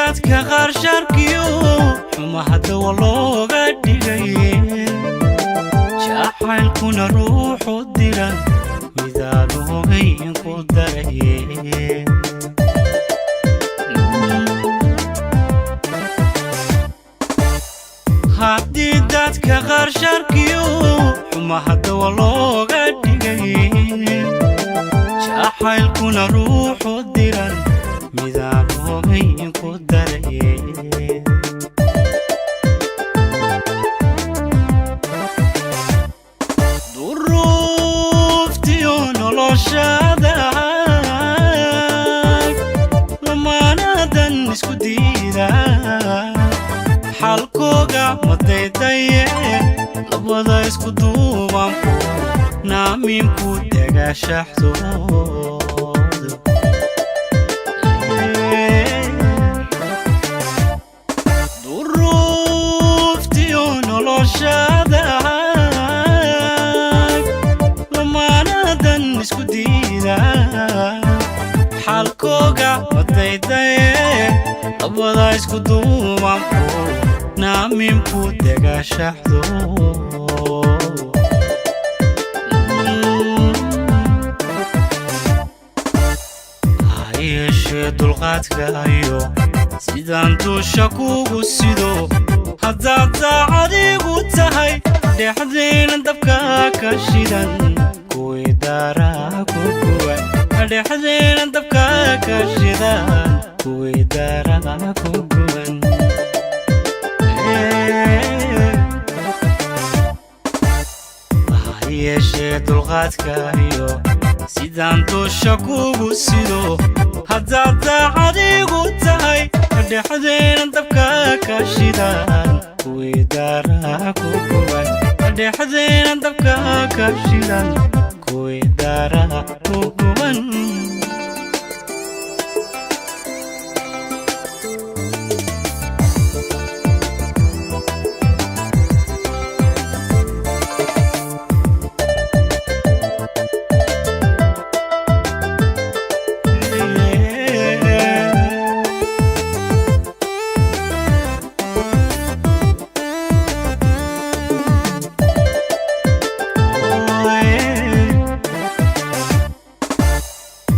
dadka qaar sharkiyo xuma hadda walooga dhigay jacaylkuna ruuxu diran midaan ogayn ku daray haddii dadka qaar sharkiyo xuma hadda walooga dhigay jacaylkuna ruuxu diran midaan ogayn ku daray duruuftiyo noloshada lamaanadan isku diida xalkooga madaydaye labada isku duubanku naamiinku dagaashaxdooda duruuftiyo noloshada lamaanadan isku diida xalkooga madaydaye labada isku duubanku naamiinku dagaashaxdooda yeeshee dulqaadkaayo sidaan duusha kugu sido haddaad daacadigu tahay dhexdeena dabka ka shidan kuwii daaraa ku guban dhexdeena dabka ka shidan kuwii daaraa ku guban yeeshee dulqaadkaayo sidaan duusha kugu sido haddaad daacadigu tahay dhexdeena dabka ka shidan kuwii daaraa ku guban dhexdeena dabka ka shidan kuwii daaraa ku guban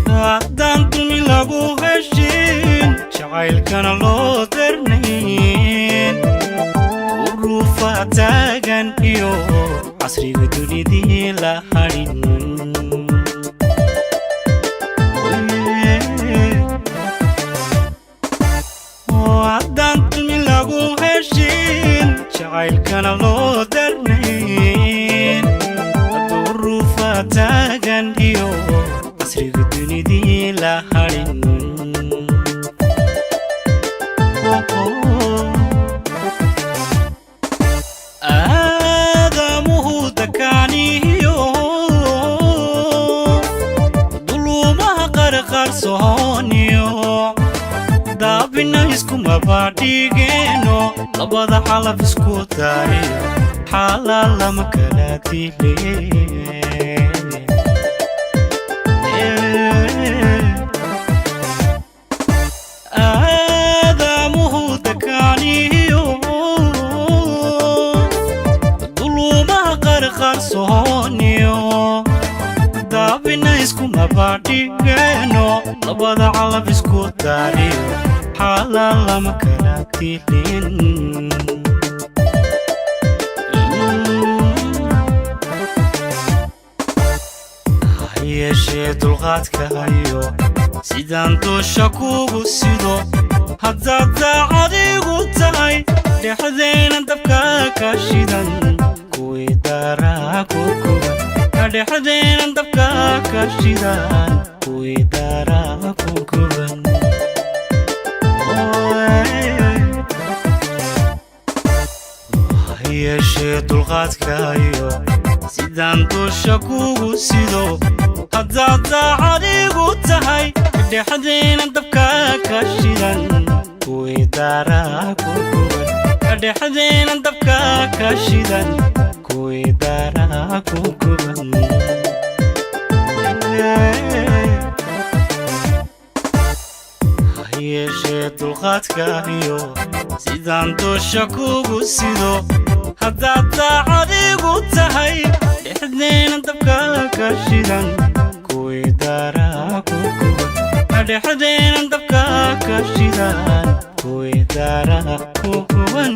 haddaan duni lagu heshin jacaylkana loo darnayn duruufa taagan iyo casriga dunidii la hadhin haddaan duni lagu heshin jacaylkana loo darnayn duruufa taagan iyo casriga dunidii la hadhin aadamuhu dakaaniyo dulumaha qarqarsooniyo daabina iskumabadhigeeno labada xalaf isku dayo xalaal lama kala dile aadamuhu dakaaniyo dulumaha qarqarsooniyo daabina iskumabadhigeeno labada calaf isku dayo xalaal lama kala dilin yeeshee dulqaadkaayo sidaan duusha kugu sido haddaad daacadigu tahay dhexdeena dabka ka shidan kuwii daaraa ku guban dhexdeena dabka ka shidan kuwii daaraa ku guban yeeshee dulqaadkaayo sidaan duusha kugu sido haddaad daacadigu tahay dhexdeena dabka ka shidan kuwii daaraa ku guban dhexdeena dabka ka shidan kuwii daaraa ku guban yeeshee dulqaadkaayo sidaan dusha kugu sido haddaad daacadigu tahay dhexdeena dabka ka shidan kuwii daaraa ku guban dhexdeena dabka ka shidan kuwii daaraa ku guban